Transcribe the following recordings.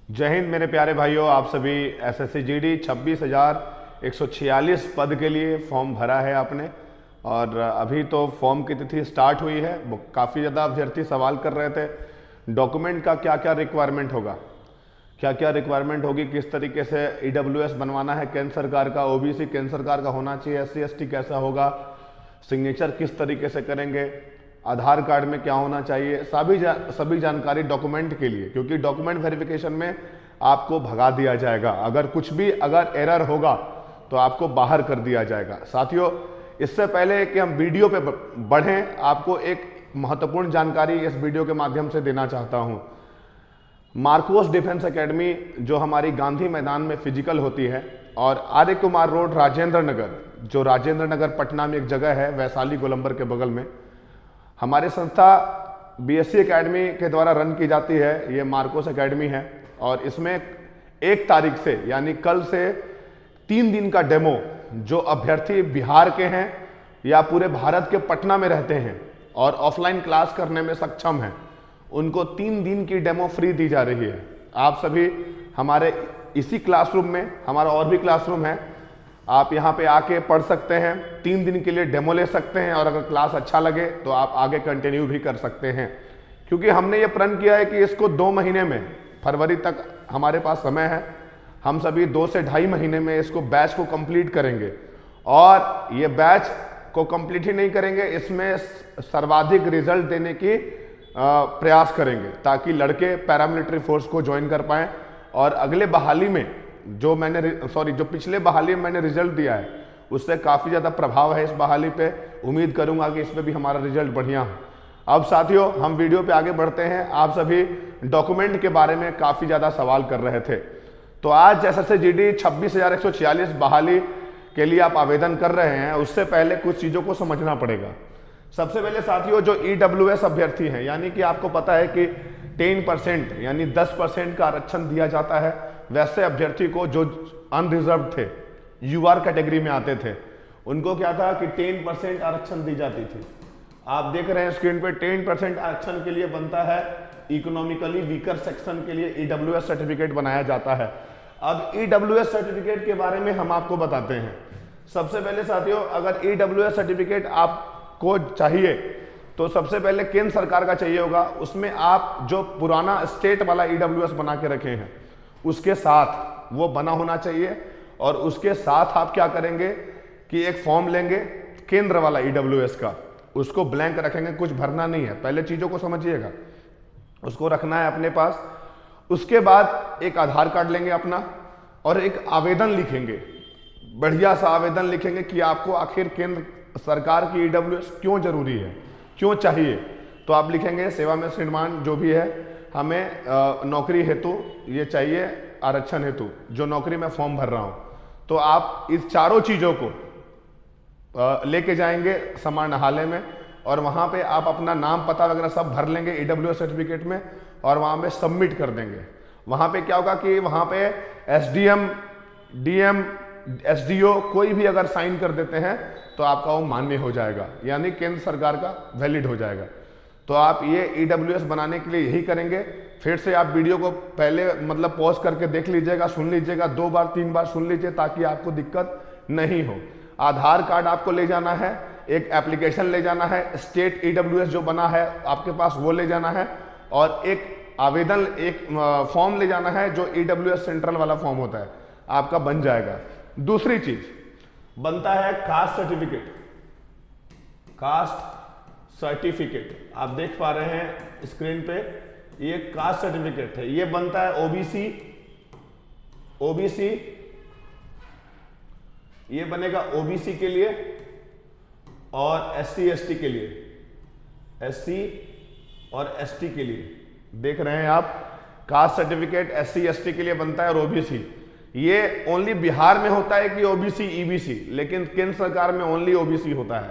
जय हिंद मेरे प्यारे भाइयों। आप सभी एसएससी जीडी 26,146 पद के लिए फॉर्म भरा है आपने। और अभी तो फॉर्म की तिथि स्टार्ट हुई है। काफ़ी ज़्यादा अभ्यर्थी सवाल कर रहे थे डॉक्यूमेंट का क्या क्या रिक्वायरमेंट होगा, क्या क्या रिक्वायरमेंट होगी, किस तरीके से ईडब्ल्यूएस बनवाना है केंद्र सरकार का, ओबीसी केंद्र सरकार का होना चाहिए, एससी एसटी कैसा होगा, सिग्नेचर किस तरीके से करेंगे, आधार कार्ड में क्या होना चाहिए, सभी जानकारी डॉक्यूमेंट के लिए। क्योंकि डॉक्यूमेंट वेरिफिकेशन में आपको भगा दिया जाएगा, अगर एरर होगा तो आपको बाहर कर दिया जाएगा। साथियों, इससे पहले कि हम वीडियो पे बढ़ें, आपको एक महत्वपूर्ण जानकारी इस वीडियो के माध्यम से देना चाहता हूं। मार्कोस डिफेंस एकेडमी जो हमारी गांधी मैदान में फिजिकल होती है, और आर्य कुमार रोड राजेंद्र नगर, जो राजेंद्र नगर पटना में एक जगह है वैशाली गोलंबर के बगल में, हमारी संस्था बीएससी एकेडमी के द्वारा रन की जाती है। ये मार्कोस एकेडमी है और इसमें 1 तारीख से यानी कल से 3 दिन का डेमो, जो अभ्यर्थी बिहार के हैं या पूरे भारत के पटना में रहते हैं और ऑफलाइन क्लास करने में सक्षम हैं, उनको 3 दिन की डेमो फ्री दी जा रही है। आप सभी हमारे इसी क्लासरूम में, हमारा और भी क्लासरूम है, आप यहाँ पे आके पढ़ सकते हैं, 3 दिन के लिए डेमो ले सकते हैं, और अगर क्लास अच्छा लगे तो आप आगे कंटिन्यू भी कर सकते हैं। क्योंकि हमने ये प्रण किया है कि इसको 2 महीने में, फरवरी तक हमारे पास समय है, हम सभी 2 से ढाई महीने में इसको बैच को कंप्लीट करेंगे। और ये बैच को कंप्लीट ही नहीं करेंगे, इसमें सर्वाधिक रिजल्ट देने की प्रयास करेंगे, ताकि लड़के पैरामिलिट्री फोर्स को ज्वाइन कर पाएं। और अगले बहाली में जो पिछले बहाली में मैंने रिजल्ट दिया है, उससे काफ़ी ज़्यादा प्रभाव है इस बहाली पे। उम्मीद करूंगा कि इसमें भी हमारा रिजल्ट बढ़िया हो। अब साथियों, हम वीडियो पे आगे बढ़ते हैं। आप सभी डॉक्यूमेंट के बारे में काफ़ी ज़्यादा सवाल कर रहे थे, तो आज एसएससी जीडी 26,146 बहाली के लिए आप आवेदन कर रहे हैं, उससे पहले कुछ चीज़ों को समझना पड़ेगा। सबसे पहले साथियों, जो ईडब्ल्यूएस अभ्यर्थी हैं, यानी कि आपको पता है कि 10% यानी 10% का आरक्षण दिया जाता है वैसे अभ्यर्थी को जो अनरिजर्व थे, यूआर कैटेगरी में आते थे, उनको क्या था कि 10% आरक्षण दी जाती थी। आप देख रहे हैं स्क्रीन पे, 10% आरक्षण के लिए बनता है इकोनॉमिकली वीकर सेक्शन के लिए ईडब्ल्यूएस सर्टिफिकेट बनाया जाता है। अब ईडब्ल्यूएस सर्टिफिकेट के बारे में हम आपको बताते हैं। सबसे पहले साथियों, अगर ईडब्ल्यूएस सर्टिफिकेट आपको चाहिए तो सबसे पहले केंद्र सरकार का चाहिए होगा। उसमें आप जो पुराना स्टेट वाला ईडब्ल्यूएस बना के रखे हैं उसके साथ वो बना होना चाहिए। और उसके साथ आप क्या करेंगे कि एक फॉर्म लेंगे केंद्र वाला ईडब्ल्यूएस का, उसको ब्लैंक रखेंगे, कुछ भरना नहीं है। पहले चीज़ों को समझिएगा, उसको रखना है अपने पास। उसके बाद एक आधार कार्ड लेंगे अपना, और एक आवेदन लिखेंगे, बढ़िया सा आवेदन लिखेंगे कि आपको आखिर केंद्र सरकार की ईडब्ल्यूएस क्यों जरूरी है, क्यों चाहिए। तो आप लिखेंगे सेवा में श्रीमान जो भी है, हमें नौकरी हेतु ये चाहिए, आरक्षण हेतु जो नौकरी में फॉर्म भर रहा हूं। तो आप इस चारों चीज़ों को लेके जाएंगे समाहरणालय में, और वहां पे आप अपना नाम पता वगैरह सब भर लेंगे ईडब्ल्यूएस सर्टिफिकेट में, और वहां पे सबमिट कर देंगे। वहां पे क्या होगा कि वहां पे एसडीएम, डीएम, एसडीओ कोई भी अगर साइन कर देते हैं तो आपका वो मान्य हो जाएगा, यानी केंद्र सरकार का वैलिड हो जाएगा। तो आप ये ईडब्ल्यूएस बनाने के लिए यही करेंगे। फिर से आप वीडियो को पहले पॉज करके देख लीजिएगा, सुन लीजिएगा, 2 बार 3 बार सुन लीजिए, ताकि आपको दिक्कत नहीं हो। आधार कार्ड आपको ले जाना है, एक एप्लीकेशन ले जाना है, स्टेट ईडब्ल्यूएस जो बना है आपके पास वो ले जाना है, और एक आवेदन, एक फॉर्म ले जाना है जो ईडब्ल्यूएस सेंट्रल वाला फॉर्म होता है, आपका बन जाएगा। दूसरी चीज बनता है कास्ट सर्टिफिकेट। कास्ट सर्टिफिकेट आप देख पा रहे हैं स्क्रीन पे, ये कास्ट सर्टिफिकेट है। ये बनता है ओबीसी, ये बनेगा ओबीसी के लिए और एससी एसटी के लिए, एससी और एसटी के लिए। देख रहे हैं आप, कास्ट सर्टिफिकेट एससी एसटी के लिए बनता है, और ओबीसी ये ओनली बिहार में होता है कि ओबीसी ईबीसी, लेकिन केंद्र सरकार में ओनली ओबीसी होता है।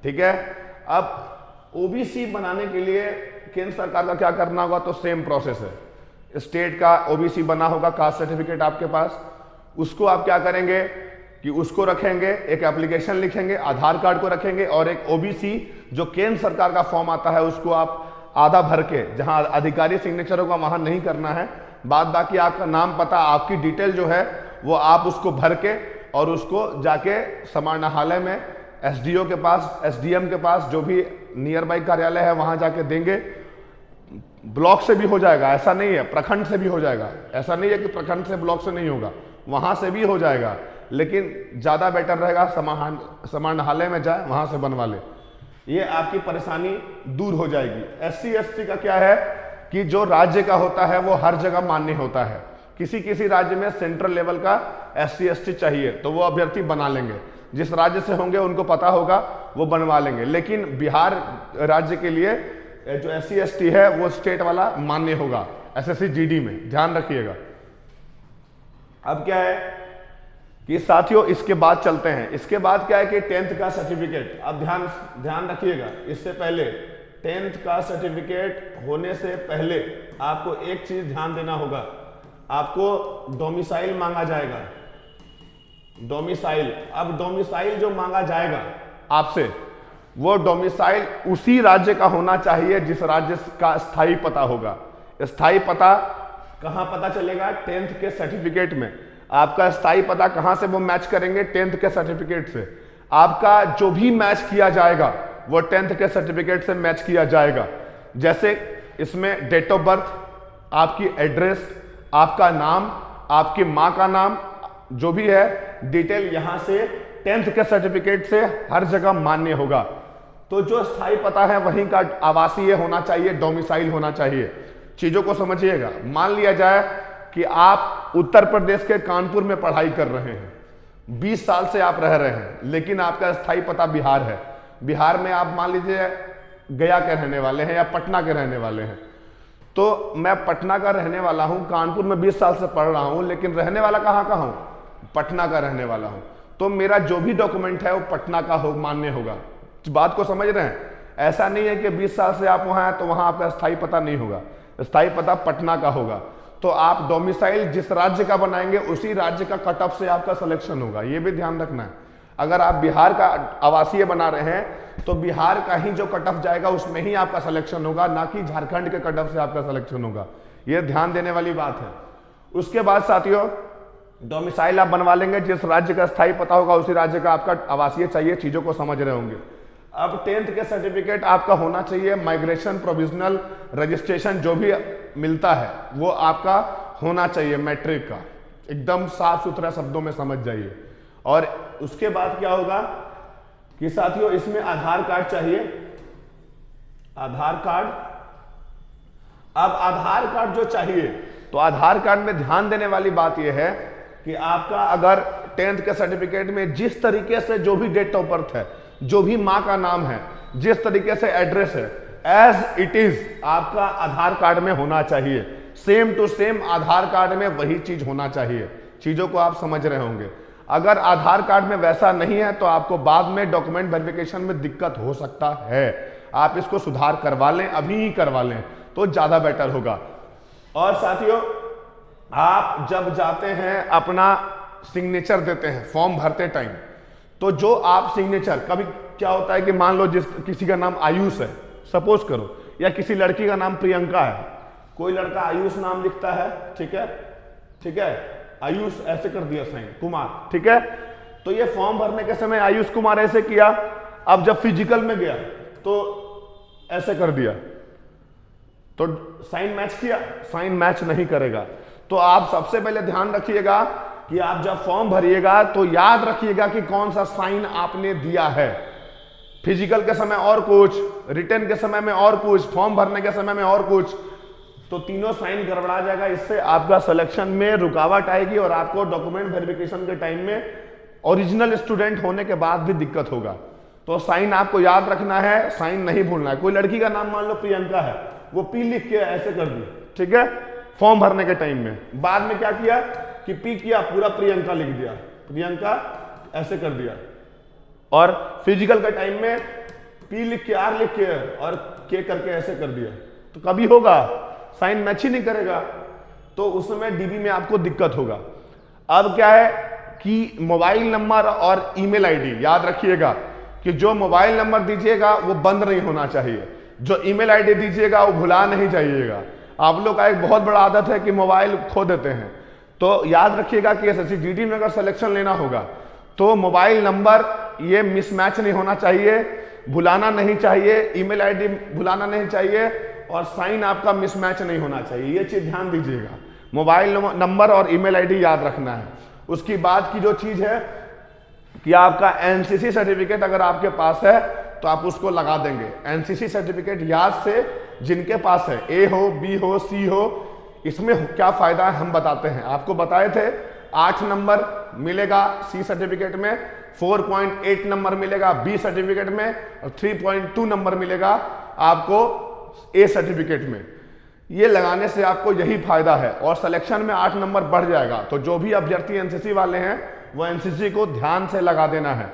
ठीक है। अब ओबीसी बनाने के लिए केंद्र सरकार का क्या करना होगा, तो सेम प्रोसेस है। स्टेट का ओबीसी बना होगा कास्ट सर्टिफिकेट आपके पास, उसको आप क्या करेंगे कि उसको रखेंगे, एक एप्लीकेशन लिखेंगे, आधार कार्ड को रखेंगे, और एक ओबीसी जो केंद्र सरकार का फॉर्म आता है उसको आप आधा भर के, जहां अधिकारी सिग्नेचर होगा वहां नहीं करना है, बाद बाकी आपका नाम पता, आपकी डिटेल जो है वो आप उसको भर के और उसको जाके समाहरणालय में एसडीओ के पास, एसडीएम के पास, जो भी नियर बाई कार्यालय है वहां जाके देंगे। ब्लॉक से भी हो जाएगा, ऐसा नहीं है, प्रखंड से भी हो जाएगा, ऐसा नहीं है कि प्रखंड से ब्लॉक से नहीं होगा, वहां से भी हो जाएगा, लेकिन ज्यादा बेटर रहेगा समाहरणालय में जाए वहां से बनवा ले, ये आपकी परेशानी दूर हो जाएगी। एससी एसटी का क्या है कि जो राज्य का होता है वो हर जगह मान्य होता है। किसी किसी राज्य में सेंट्रल लेवल का एससी एसटी चाहिए तो वो अभ्यर्थी बना लेंगे, जिस राज्य से होंगे उनको पता होगा वो बनवा लेंगे, लेकिन बिहार राज्य के लिए जो एससी एसटी है वो स्टेट वाला मान्य होगा एसएससी जीडी में, ध्यान रखिएगा। अब क्या है कि साथियों इसके बाद चलते हैं, इसके बाद क्या है कि 10th का सर्टिफिकेट। अब ध्यान रखिएगा, इससे पहले 10th का सर्टिफिकेट होने से पहले आपको एक चीज ध्यान देना होगा, आपको डोमिसाइल मांगा जाएगा, डोमिसाइल। अब डोमिसाइल जो मांगा जाएगा आपसे, वो डोमिसाइल उसी राज्य का होना चाहिए जिस राज्य का स्थायी पता होगा। स्थायी पता कहां पता चलेगा? 10th के सर्टिफिकेट में। आपका स्थायी पता कहां से वो मैच करेंगे? 10th के सर्टिफिकेट से। आपका जो भी मैच किया जाएगा वो 10th के सर्टिफिकेट से मैच किया जाएगा। जैसे इसमें डेट ऑफ बर्थ, आपकी एड्रेस, आपका नाम, आपकी मां का नाम, जो भी है डिटेल यहां से 10th के सर्टिफिकेट से हर जगह मान्य होगा। तो जो स्थायी पता है वहीं का आवासीय होना चाहिए, डोमिसाइल होना चाहिए। चीजों को समझिएगा। मान लिया जाए कि आप उत्तर प्रदेश के कानपुर में पढ़ाई कर रहे हैं, 20 साल से आप रह रहे हैं, लेकिन आपका स्थायी पता बिहार है। बिहार में आप मान लीजिए गया के रहने वाले हैं या पटना के रहने वाले हैं, तो मैं पटना का रहने वाला हूं, कानपुर में 20 साल से पढ़ रहा हूं, लेकिन रहने वाला कहां का हूं? पटना का रहने वाला हूं। तो मेरा जो भी डॉक्यूमेंट है वो पटना का मान्य होगा। बात को समझ रहे हैं? ऐसा नहीं है कि 20 साल से आप वहां हैं तो वहां आपका स्थायी पता नहीं होगा, स्थायी पता पटना का होगा। तो आप डोमिसाइल जिस राज्य का बनाएंगे उसी राज्य का कट ऑफ से आपका सिलेक्शन होगा, ये भी ध्यान रखना है। अगर आप बिहार का आवासीय बना रहे हैं तो बिहार का ही जो कट ऑफ जाएगा उसमें ही आपका सिलेक्शन होगा, ना कि झारखंड के कट ऑफ से आपका सिलेक्शन होगा। यह ध्यान देने वाली बात है। उसके बाद साथियों डोमिसाइल आप बनवा लेंगे, जिस राज्य का स्थायी पता होगा उसी राज्य का आपका आवासीय चाहिए। चीजों को समझ रहे होंगे। अब 10th के सर्टिफिकेट आपका होना चाहिए, माइग्रेशन प्रोविजनल रजिस्ट्रेशन जो भी मिलता है वो आपका होना चाहिए, मैट्रिक का। एकदम साफ सुथरा शब्दों में समझ जाइए। और उसके बाद क्या होगा कि साथियों इसमें आधार कार्ड चाहिए, आधार कार्ड। अब आधार कार्ड जो चाहिए तो आधार कार्ड में ध्यान देने वाली बात यह है कि आपका अगर 10th के सर्टिफिकेट में जिस तरीके से जो भी डेट ऑफ बर्थ है, जो भी मां का नाम है, जिस तरीके से एड्रेस है, एज इट इज आपका आधार कार्ड में होना चाहिए। Same to same Aadhaar card में वही चीज होना चाहिए। चीजों को आप समझ रहे होंगे। अगर आधार कार्ड में वैसा नहीं है तो आपको बाद में डॉक्यूमेंट वेरिफिकेशन में दिक्कत हो सकता है। आप इसको सुधार करवा लें, अभी ही करवा लें तो ज्यादा बेटर होगा। और साथियों आप जब जाते हैं अपना सिग्नेचर देते हैं फॉर्म भरते टाइम, तो जो आप सिग्नेचर, कभी क्या होता है कि मान लो किसी का नाम आयुष है सपोज करो, या किसी लड़की का नाम प्रियंका है, कोई लड़का आयुष नाम लिखता है, ठीक है, ठीक है, आयुष ऐसे कर दिया साइन कुमार, ठीक है। तो ये फॉर्म भरने के समय आयुष कुमार ऐसे किया, अब जब फिजिकल में गया तो ऐसे कर दिया, तो साइन मैच किया? साइन मैच नहीं करेगा। तो आप सबसे पहले ध्यान रखिएगा कि आप जब फॉर्म भरिएगा तो याद रखिएगा कि कौन सा साइन आपने दिया है। फिजिकल के समय और कुछ, रिटर्न के समय में और कुछ, फॉर्म भरने के समय में और कुछ, तो तीनों साइन गड़बड़ा जाएगा। इससे आपका सिलेक्शन में रुकावट आएगी और आपको डॉक्यूमेंट वेरिफिकेशन के टाइम में ओरिजिनल स्टूडेंट होने के बाद भी दिक्कत होगा। तो साइन आपको याद रखना है, साइन नहीं भूलना है। कोई लड़की का नाम मान लो प्रियंका है, वो पी लिख के ऐसे कर दी, ठीक है, फॉर्म भरने के टाइम में। बाद में क्या किया कि पी किया, पूरा प्रियंका लिख दिया, प्रियंका ऐसे कर दिया। और फिजिकल के टाइम में पी लिख के, आर लिख के और के करके ऐसे कर दिया, तो कभी होगा साइन मैच ही नहीं करेगा, तो उस समय डीबी में आपको दिक्कत होगा। अब क्या है कि मोबाइल नंबर और ईमेल आईडी याद रखिएगा कि जो मोबाइल नंबर दीजिएगा वो बंद नहीं होना चाहिए, जो ईमेल आईडी दीजिएगा वो भुला नहीं जाइएगा। आप लोग का एक बहुत बड़ा आदत है कि मोबाइल खो देते हैं। तो याद रखिएगा कि एसएससी जीडी में अगर सिलेक्शन लेना होगा तो मोबाइल नंबर ये मिसमैच नहीं होना चाहिए, भुलाना नहीं चाहिए, ईमेल आईडी भुलाना नहीं चाहिए और साइन आपका मिसमैच नहीं होना चाहिए। ये चीज ध्यान दीजिएगा, मोबाइल नंबर और ईमेल आईडी याद रखना है। उसकी बाद की जो चीज है कि आपका एनसीसी सर्टिफिकेट अगर आपके पास है तो आप उसको लगा देंगे। एनसीसी सर्टिफिकेट याद से जिनके पास है, ए हो, बी हो, सी हो, इसमें क्या फायदा है हम बताते हैं। आपको बताए थे 8 नंबर मिलेगा सी सर्टिफिकेट में, 4.8 नंबर मिलेगा बी सर्टिफिकेट में और 3.2 नंबर मिलेगा आपको ए सर्टिफिकेट में। ये लगाने से आपको यही फायदा है और सिलेक्शन में 8 नंबर बढ़ जाएगा। तो जो भी अभ्यर्थी एनसीसी वाले हैं वो एनसीसी को ध्यान से लगा देना है।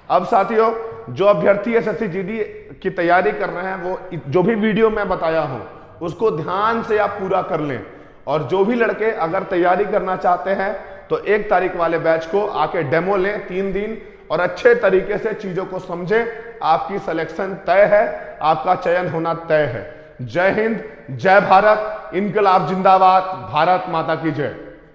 अब साथियों, जो अभ्यर्थी एसएससी जीडी की तैयारी कर रहे हैं वो जो भी वीडियो मैं बताया हूं उसको ध्यान से आप पूरा कर लें। और जो भी लड़के अगर तैयारी करना चाहते हैं तो 1 तारीख वाले बैच को आके डेमो लें 3 दिन और अच्छे तरीके से चीजों को समझें। आपकी सिलेक्शन तय है, आपका चयन होना तय है। जय हिंद, जय भारत, इनकलाब जिंदाबाद, भारत माता की जय।